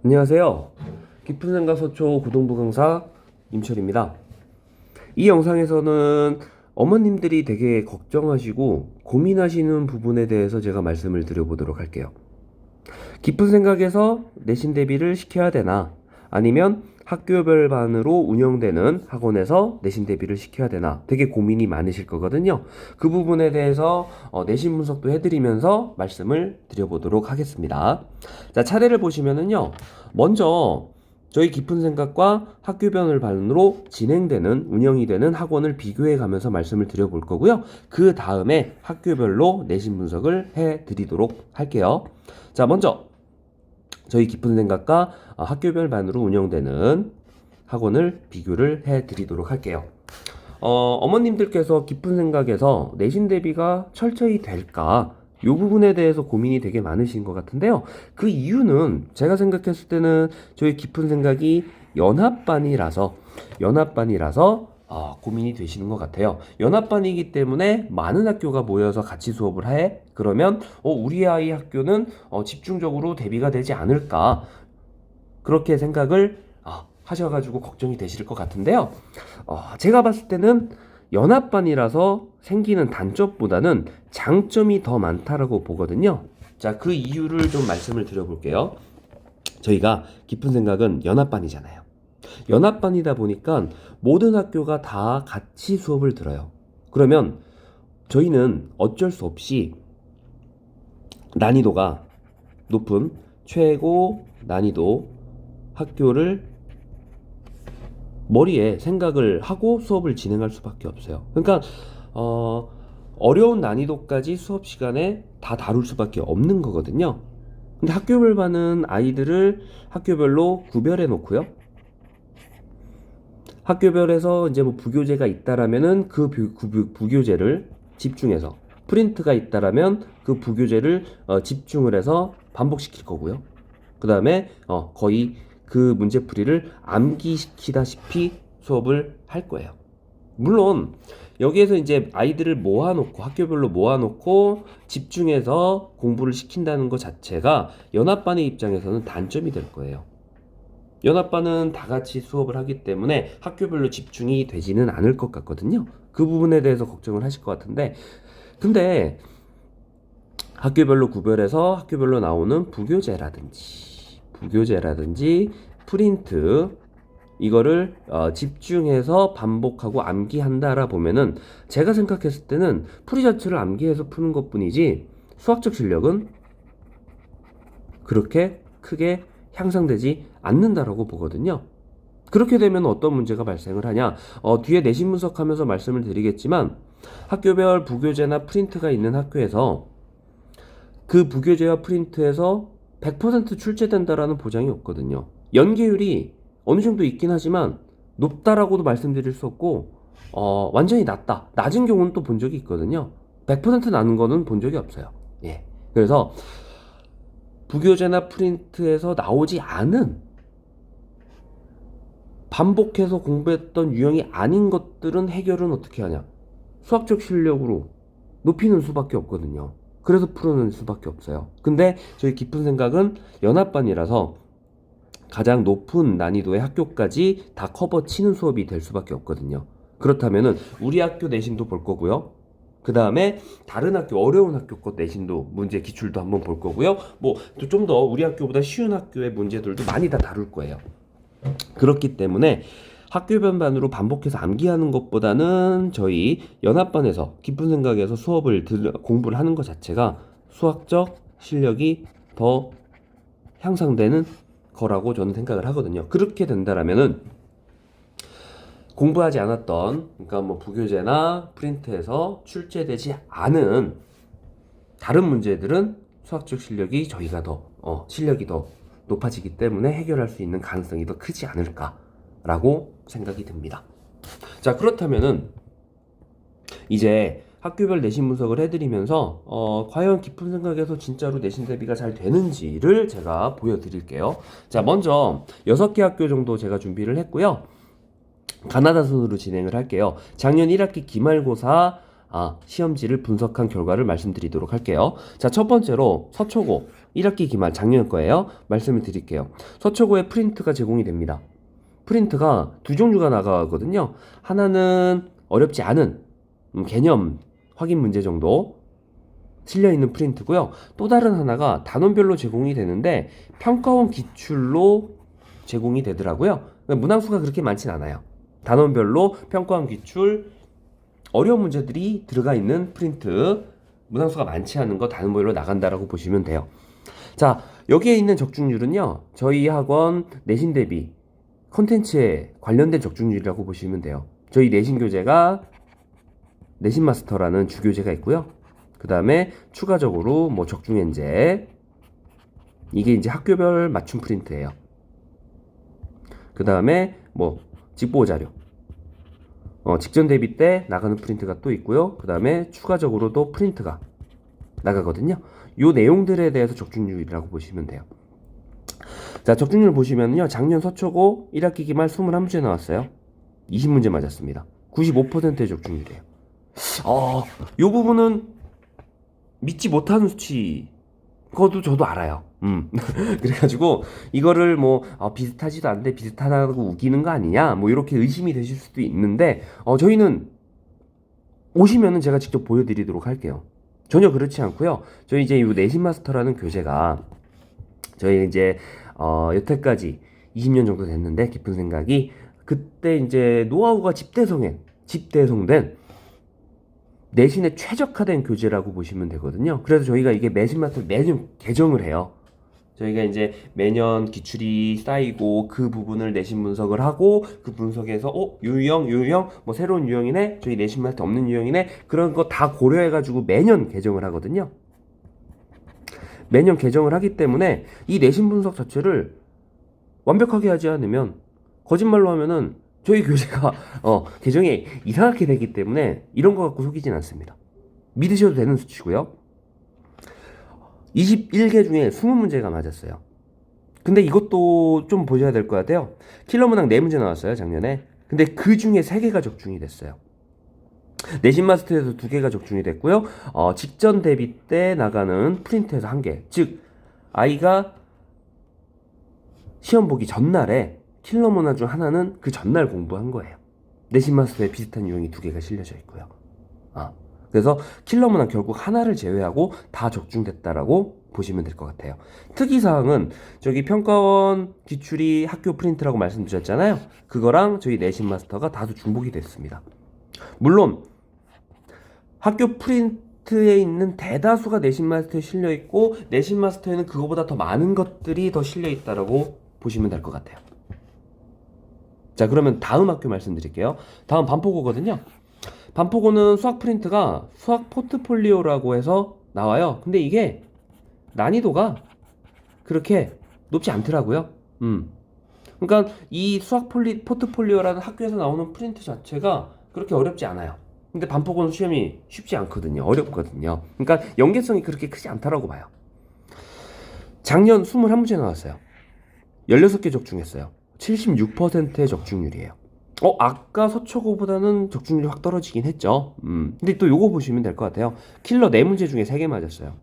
안녕하세요. 깊은 생각 서초 고등부 강사 임철입니다. 이 영상에서는 어머님들이 되게 걱정하시고 고민하시는 부분에 대해서 제가 말씀을 드려보도록 할게요. 깊은 생각에서 내신 대비를 시켜야 되나, 아니면 학교별 반으로 운영되는 학원에서 내신 대비를 시켜야 되나 되게 고민이 많으실 거거든요. 그 부분에 대해서 내신 분석도 해드리면서 말씀을 드려보도록 하겠습니다. 자, 차례를 보시면은요, 먼저 저희 깊은 생각과 학교별 반으로 진행되는 운영이 되는 학원을 비교해 가면서 말씀을 드려볼 거고요. 그 다음에 학교별로 내신 분석을 해드리도록 할게요. 자, 먼저 저희 깊은 생각과 학교별 반으로 운영되는 학원을 비교를 해드리도록 할게요. 어머님들께서 깊은 생각에서 내신 대비가 철저히 될까? 이 부분에 대해서 고민이 되게 많으신 것 같은데요. 그 이유는 제가 생각했을 때는 저희 깊은 생각이 연합반이라서 고민이 되시는 것 같아요. 연합반이기 때문에 많은 학교가 모여서 같이 수업을 해. 그러면 우리 아이 학교는 집중적으로 대비가 되지 않을까. 그렇게 생각을 하셔가지고 걱정이 되실 것 같은데요. 제가 봤을 때는 연합반이라서 생기는 단점보다는 장점이 더 많다라고 보거든요. 자, 그 이유를 좀 말씀을 드려볼게요. 저희가 깊은 생각은 연합반이잖아요. 연합반이다 보니까 모든 학교가 다 같이 수업을 들어요. 그러면 저희는 어쩔 수 없이 난이도가 높은 최고 난이도 학교를 머리에 생각을 하고 수업을 진행할 수밖에 없어요. 그러니까 어려운 난이도까지 수업 시간에 다 다룰 수밖에 없는 거거든요. 근데 학교별 반은 아이들을 학교별로 구별해 놓고요. 학교별에서 이제 뭐 부교재가 있다라면은 그 부교재를 집중해서, 프린트가 있다라면 그 부교재를 집중을 해서 반복시킬 거고요. 그 다음에 거의 그 문제풀이를 암기시키다시피 수업을 할 거예요. 물론 여기에서 이제 아이들을 모아놓고 학교별로 모아놓고 집중해서 공부를 시킨다는 것 자체가 연합반의 입장에서는 단점이 될 거예요. 연합반은 다 같이 수업을 하기 때문에 학교별로 집중이 되지는 않을 것 같거든요. 그 부분에 대해서 걱정을 하실 것 같은데, 근데 학교별로 구별해서 학교별로 나오는 부교재라든지 프린트, 이거를 집중해서 반복하고 암기한다라 보면은 제가 생각했을 때는 풀이 자체를 암기해서 푸는 것 뿐이지 수학적 실력은 그렇게 크게 향상되지 않는다라고 보거든요. 그렇게 되면 어떤 문제가 발생을 하냐? 뒤에 내신 분석하면서 말씀을 드리겠지만 학교별 부교재나 프린트가 있는 학교에서 그 부교재와 프린트에서 100% 출제된다라는 보장이 없거든요. 연계율이 어느 정도 있긴 하지만 높다라고도 말씀드릴 수 없고 완전히 낮은 경우는 또 본 적이 있거든요. 100% 나는 거는 본 적이 없어요. 예. 그래서 부교재나 프린트에서 나오지 않은 반복해서 공부했던 유형이 아닌 것들은 해결은 어떻게 하냐? 수학적 실력으로 높이는 수밖에 없거든요. 그래서 풀어낼 수밖에 없어요. 근데 저희 깊은 생각은 연합반이라서 가장 높은 난이도의 학교까지 다 커버 치는 수업이 될 수밖에 없거든요. 그렇다면은 우리 학교 내신도 볼 거고요. 그 다음에 다른 학교, 어려운 학교 것 내신도 문제 기출도 한번 볼 거고요. 뭐 좀 더 우리 학교보다 쉬운 학교의 문제들도 많이 다 다룰 거예요. 그렇기 때문에 학교별 반으로 반복해서 암기하는 것보다는 저희 연합반에서 깊은 생각에서 수업을 공부를 하는 것 자체가 수학적 실력이 더 향상되는 거라고 저는 생각을 하거든요. 그렇게 된다라면은 공부하지 않았던, 그러니까 뭐 부교재나 프린트에서 출제되지 않은 다른 문제들은 수학적 실력이 저희가 실력이 더 높아지기 때문에 해결할 수 있는 가능성이 더 크지 않을까라고 생각이 듭니다. 자, 그렇다면은 이제 학교별 내신 분석을 해드리면서 과연 깊은 생각에서 진짜로 내신 대비가 잘 되는지를 제가 보여드릴게요. 자, 먼저 6개 학교 정도 제가 준비를 했고요. 가나다 순으로 진행을 할게요. 작년 1학기 기말고사 시험지를 분석한 결과를 말씀드리도록 할게요. 자, 첫 번째로 서초고 1학기 기말 작년 거예요. 말씀을 드릴게요. 서초고에 프린트가 제공이 됩니다. 프린트가 두 종류가 나가거든요. 하나는 어렵지 않은 개념 확인 문제 정도 실려있는 프린트고요. 또 다른 하나가 단원별로 제공이 되는데 평가원 기출로 제공이 되더라고요. 문항수가 그렇게 많진 않아요. 단원별로 평가원 기출 어려운 문제들이 들어가 있는 프린트, 문항수가 많지 않은 거 단원별로 나간다라고 보시면 돼요. 자, 여기에 있는 적중률은요, 저희 학원 내신 대비 콘텐츠에 관련된 적중률이라고 보시면 돼요. 저희 내신 교재가 내신 마스터라는 주교재가 있고요. 그 다음에 추가적으로 뭐 적중현재, 이게 이제 학교별 맞춤 프린트예요. 그 다음에 뭐 직보호 자료, 직전 대비 때 나가는 프린트가 또 있고요. 그 다음에 추가적으로도 프린트가 나가거든요. 요 내용들에 대해서 적중률이라고 보시면 돼요. 자, 적중률 보시면요, 작년 서초고 1학기 기말 21문제 나왔어요. 20문제 맞았습니다. 95%의 적중률이에요. 요 부분은 믿지 못하는 수치, 그것도 저도 알아요. 그래가지고 이거를 뭐 비슷하지도 않은데 비슷하다고 우기는 거 아니냐, 뭐 이렇게 의심이 되실 수도 있는데 저희는 오시면은 제가 직접 보여드리도록 할게요. 전혀 그렇지 않고요. 저희 이제 이 내신 마스터라는 교재가 저희 이제 여태까지 20년 정도 됐는데 깊은 생각이, 그때 이제 노하우가 집대성된 내신에 최적화된 교재라고 보시면 되거든요. 그래서 저희가 이게 내신 마스터 매년 개정을 해요. 저희가 이제 매년 기출이 쌓이고 그 부분을 내신 분석을 하고 그 분석에서 유형 뭐 새로운 유형이네, 저희 내신 마스터 없는 유형이네, 그런 거 다 고려해가지고 매년 개정을 하거든요. 매년 개정을 하기 때문에 이 내신 분석 자체를 완벽하게 하지 않으면, 거짓말로 하면은 저희 교재가 개정이 이상하게 되기 때문에 이런 거 갖고 속이진 않습니다. 믿으셔도 되는 수치고요. 21개 중에 20문제가 맞았어요. 근데 이것도 좀 보셔야 될 것 같아요. 킬러 문항 4문제 나왔어요, 작년에. 근데 그 중에 3개가 적중이 됐어요. 내신 마스터에서 2개가 적중이 됐고요. 직전 대비 때 나가는 프린트에서 1개. 즉, 아이가 시험 보기 전날에 킬러 문항 중 하나는 그 전날 공부한 거예요. 내신 마스터에 비슷한 유형이 2개가 실려져 있고요. 그래서 킬러 문항 결국 하나를 제외하고 다 적중됐다라고 보시면 될 것 같아요. 특이사항은 저기 평가원 기출이 학교 프린트라고 말씀드렸잖아요. 그거랑 저희 내신 마스터가 다소 중복이 됐습니다. 물론 학교 프린트에 있는 대다수가 내신 마스터에 실려 있고 내신 마스터에는 그거보다 더 많은 것들이 더 실려 있다라고 보시면 될 것 같아요. 자, 그러면 다음 학교 말씀드릴게요. 다음 반포고거든요. 반포고는 수학 프린트가 수학 포트폴리오라고 해서 나와요. 근데 이게 난이도가 그렇게 높지 않더라고요. 그러니까 이 수학 포트폴리오라는 학교에서 나오는 프린트 자체가 그렇게 어렵지 않아요. 근데 반포고는 시험이 쉽지 않거든요. 어렵거든요. 그러니까 연계성이 그렇게 크지 않다라고 봐요. 작년 21문제 나왔어요. 16개 적중했어요. 76%의 적중률이에요. 아까 서초고보다는 적중률이 확 떨어지긴 했죠. 근데 또 요거 보시면 될 것 같아요. 킬러 4문제 중에 3개 맞았어요.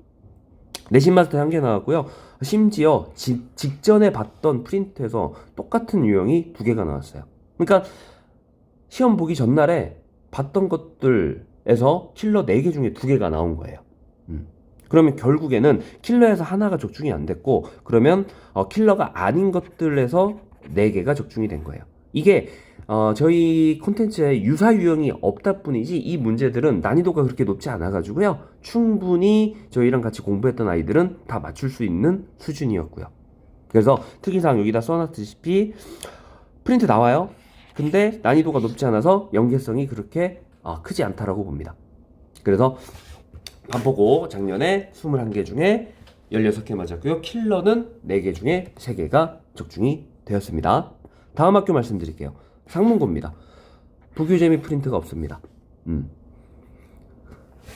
내신 마스터 1개 나왔고요. 심지어 직전에 봤던 프린트에서 똑같은 유형이 2개가 나왔어요. 그러니까 시험 보기 전날에 봤던 것들에서 킬러 4개 중에 2개가 나온 거예요. 그러면 결국에는 킬러에서 하나가 적중이 안 됐고, 그러면 킬러가 아닌 것들에서 4개가 적중이 된 거예요. 이게 저희 콘텐츠에 유사 유형이 없다 뿐이지 이 문제들은 난이도가 그렇게 높지 않아 가지고요, 충분히 저희랑 같이 공부했던 아이들은 다 맞출 수 있는 수준이었고요. 그래서 특이사항 여기다 써놨듯이 프린트 나와요. 근데 난이도가 높지 않아서 연계성이 그렇게 크지 않다라고 봅니다. 그래서 반포고 작년에 21개 중에 16개 맞았고요. 킬러는 4개 중에 3개가 적중이 되었습니다. 다음 학교 말씀드릴게요. 상문고입니다. 부교재미 프린트가 없습니다.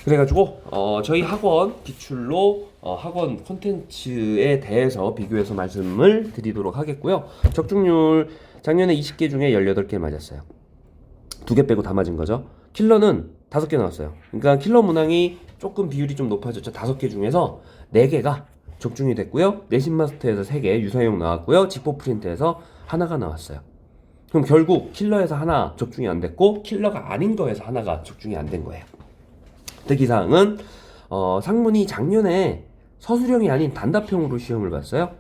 그래가지고 저희 학원 기출로 학원 콘텐츠에 대해서 비교해서 말씀을 드리도록 하겠고요. 적중률 작년에 20개 중에 18개 맞았어요. 2개 빼고 다 맞은 거죠. 킬러는 5개 나왔어요. 그러니까 킬러 문항이 조금 비율이 좀 높아졌죠. 5개 중에서 4개가 적중이 됐고요. 내신 마스터에서 3개 유사용 나왔고요. 직보 프린트에서 하나가 나왔어요. 그럼 결국 킬러에서 하나 적중이 안 됐고 킬러가 아닌 거에서 하나가 적중이 안 된 거예요. 특이사항은 상문이 작년에 서술형이 아닌 단답형으로 시험을 봤어요.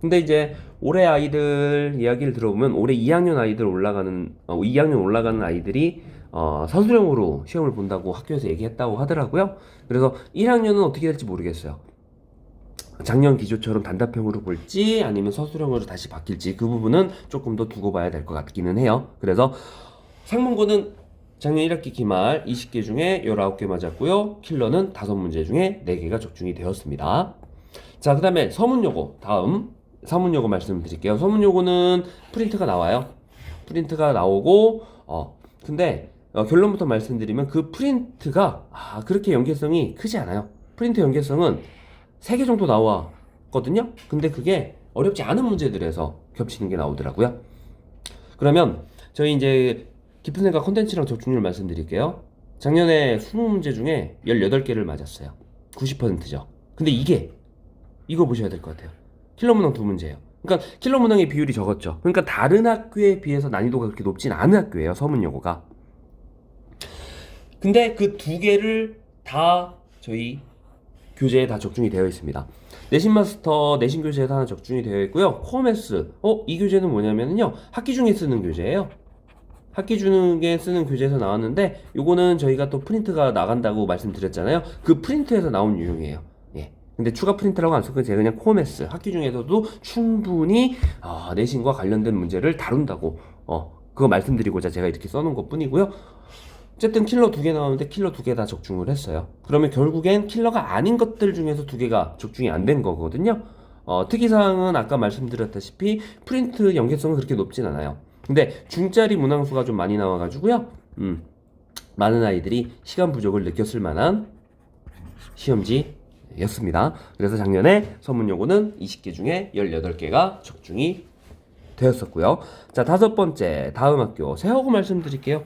근데 이제 올해 아이들 이야기를 들어보면 올해 2학년 아이들 2학년 올라가는 아이들이 서술형으로 시험을 본다고 학교에서 얘기했다고 하더라고요. 그래서 1학년은 어떻게 될지 모르겠어요. 작년 기조처럼 단답형으로 볼지 아니면 서술형으로 다시 바뀔지 그 부분은 조금 더 두고 봐야 될 것 같기는 해요. 그래서 상문고는 작년 1학기 기말 20개 중에 19개 맞았고요. 킬러는 5문제 중에 4개가 적중이 되었습니다. 자, 그 다음에 서문요고 다음 서문요고 말씀드릴게요. 서문요고는 프린트가 나와요. 프린트가 나오고 근데 결론부터 말씀드리면 그 프린트가 그렇게 연계성이 크지 않아요. 프린트 연계성은 3개 정도 나왔거든요. 근데 그게 어렵지 않은 문제들에서 겹치는 게 나오더라고요. 그러면 저희 이제 깊은 생각 콘텐츠랑 적중률 말씀드릴게요. 작년에 20문제 중에 18개를 맞았어요. 90%죠. 근데 이거 보셔야 될 것 같아요. 킬러 문항 2문제예요. 그러니까 킬러 문항의 비율이 적었죠. 그러니까 다른 학교에 비해서 난이도가 그렇게 높진 않은 학교예요. 서문여고가. 근데 그 2개를 다 저희 교재에 다 적중이 되어 있습니다. 내신 마스터 내신 교재에 다 적중이 되어 있고요. 코어 매스 이 교재는 뭐냐면요 학기 중에 쓰는 교재예요. 학기 중에 쓰는 교재에서 나왔는데 요거는 저희가 또 프린트가 나간다고 말씀드렸잖아요. 그 프린트에서 나온 유형이에요. 예. 근데 추가 프린트라고 안 썼고 제가 그냥 코어 매스 학기 중에서도 충분히 내신과 관련된 문제를 다룬다고 그거 말씀드리고자 제가 이렇게 써놓은 것 뿐이고요. 어쨌든 킬러 2개 나오는데 킬러 2개 다 적중을 했어요. 그러면 결국엔 킬러가 아닌 것들 중에서 2개가 적중이 안 된 거거든요. 특이사항은 아까 말씀드렸다시피 프린트 연계성은 그렇게 높진 않아요. 근데 중짜리 문항수가 좀 많이 나와가지고요. 많은 아이들이 시간 부족을 느꼈을 만한 시험지였습니다. 그래서 작년에 서문여고는 20개 중에 18개가 적중이 되었었고요. 자, 5번째 다음 학교 세하고 말씀드릴게요.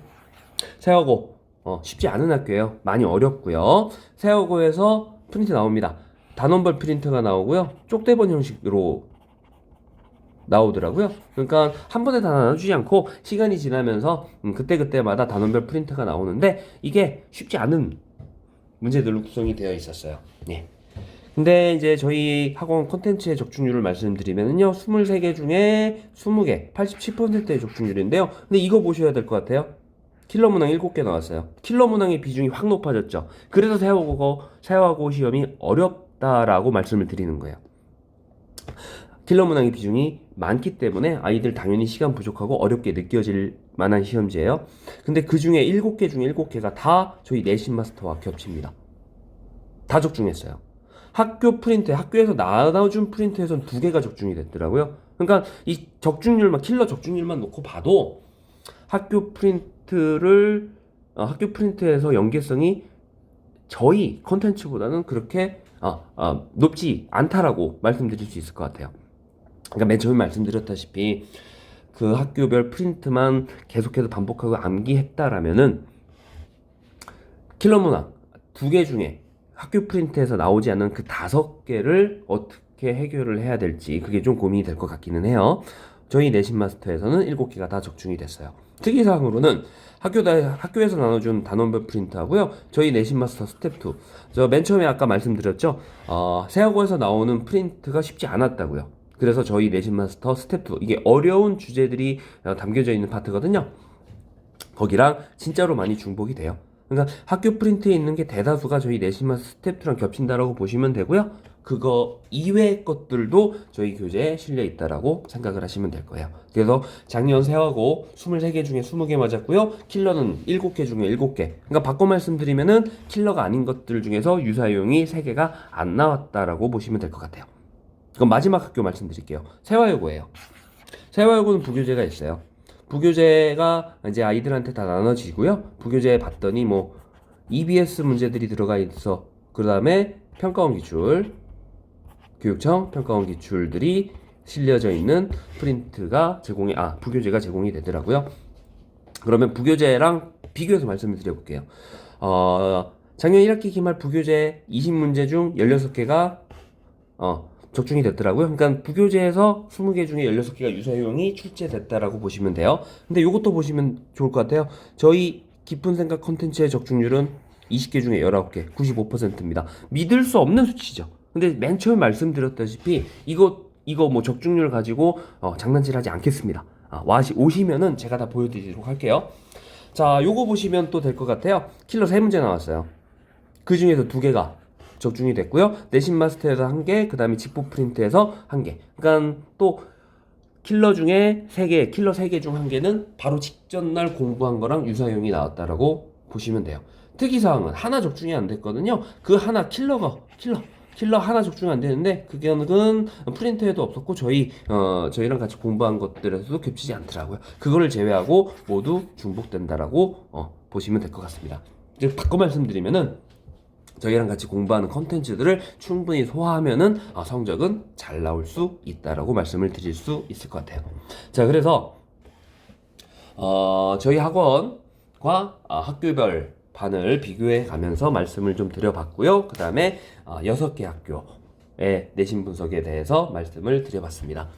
세하고 쉽지 않은 학교예요. 많이 어렵고요. 세하고에서 프린트 나옵니다. 단원별 프린트가 나오고요. 쪽대본 형식으로 나오더라고요. 그러니까 한 번에 다 나눠주지 않고 시간이 지나면서 그때그때마다 단원별 프린트가 나오는데 이게 쉽지 않은 문제들로 구성이 되어 있었어요. 네. 근데 이제 저희 학원 콘텐츠의 적중률을 말씀드리면요 23개 중에 20개 87%의 적중률인데요. 근데 이거 보셔야 될 것 같아요. 킬러 문항 7개 나왔어요. 킬러 문항의 비중이 확 높아졌죠. 그래서 세하고 시험이 어렵다라고 말씀을 드리는 거예요. 킬러 문항의 비중이 많기 때문에 아이들 당연히 시간 부족하고 어렵게 느껴질 만한 시험지예요. 근데 그 중에 7개 중에 7개가 다 저희 내신 마스터와 겹칩니다. 다 적중했어요. 학교 프린트, 학교에서 나눠준 프린트에선 2개가 적중이 됐더라고요. 그러니까 이 적중률만, 킬러 적중률만 놓고 봐도 학교 프린트에서 연계성이 저희 컨텐츠보다는 그렇게 높지 않다라고 말씀드릴 수 있을 것 같아요. 그러니까 맨 처음에 말씀드렸다시피 그 학교별 프린트만 계속해서 반복하고 암기했다라면은 킬러 문항 2개 중에 학교 프린트에서 나오지 않는 그 5개를 어떻게 해결을 해야 될지 그게 좀 고민이 될 것 같기는 해요. 저희 내신 마스터에서는 7개가 다 적중이 됐어요. 특이사항으로는 학교에서 나눠준 단원별 프린트하고요. 저희 내신 마스터 스텝 2. 저 맨 처음에 아까 말씀드렸죠. 세하고에서 나오는 프린트가 쉽지 않았다고요. 그래서 저희 내신 마스터 스텝 2. 이게 어려운 주제들이 담겨져 있는 파트거든요. 거기랑 진짜로 많이 중복이 돼요. 그러니까 학교 프린트에 있는 게 대다수가 저희 내신 마스터 스텝 2랑 겹친다라고 보시면 되고요. 그거 이외의 것들도 저희 교재에 실려 있다라고 생각을 하시면 될 거예요. 그래서 작년 세하고 23개 중에 20개 맞았고요. 킬러는 7개 중에 7개. 그러니까 바꿔 말씀드리면은 킬러가 아닌 것들 중에서 유사용이 3개가 안 나왔다라고 보시면 될 것 같아요. 그럼 마지막 학교 말씀드릴게요. 세화여고예요. 세화여고는 부교재가 있어요. 부교재가 이제 아이들한테 다 나눠지고요. 부교재에 봤더니 뭐 EBS 문제들이 들어가 있어. 그 다음에 평가원 기출, 교육청 평가원 기출들이 실려져 있는 프린트가 부교재가 제공이 되더라고요. 그러면 부교재랑 비교해서 말씀을 드려볼게요. 작년 1학기 기말 부교재 20문제 중 16개가 적중이 됐더라고요. 그러니까 부교재에서 20개 중에 16개가 유사용이 출제됐다라고 보시면 돼요. 근데 이것도 보시면 좋을 것 같아요. 저희 깊은 생각 컨텐츠의 적중률은 20개 중에 19개, 95%입니다. 믿을 수 없는 수치죠. 근데 맨 처음 말씀드렸다시피 이거 뭐 적중률 가지고 장난질하지 않겠습니다. 오시면은 제가 다 보여드리도록 할게요. 자, 요거 보시면 또 될 것 같아요. 킬러 3문제 나왔어요. 그 중에서 2개가 적중이 됐고요. 내신 마스터에서 1개, 그 다음에 직보 프린트에서 1개. 그러니까 또 킬러 중에 3개, 킬러 3개 중 1개는 바로 직전 날 공부한 거랑 유사용이 나왔다라고 보시면 돼요. 특이사항은 하나 적중이 안 됐거든요. 그 하나 킬러 하나 적중이 안 되는데 그거는 프린트에도 없었고 저희랑 같이 공부한 것들에서도 겹치지 않더라고요. 그거를 제외하고 모두 중복된다라고 보시면 될 것 같습니다. 이제 바꿔 말씀드리면은 저희랑 같이 공부하는 컨텐츠들을 충분히 소화하면은 성적은 잘 나올 수 있다라고 말씀을 드릴 수 있을 것 같아요. 자, 그래서 저희 학원과 학교별 반을 비교해 가면서 말씀을 좀 드려봤고요. 그 다음에 6개 학교의 내신 분석에 대해서 말씀을 드려봤습니다.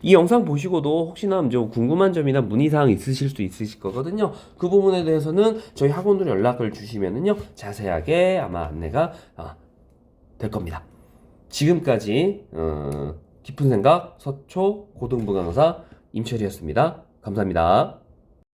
이 영상 보시고도 혹시나 좀 궁금한 점이나 문의사항 있으실 수 있으실 거거든요. 그 부분에 대해서는 저희 학원으로 연락을 주시면은요, 자세하게 아마 안내가 될 겁니다. 지금까지 깊은 생각 서초 고등부 강사 임철이었습니다. 감사합니다.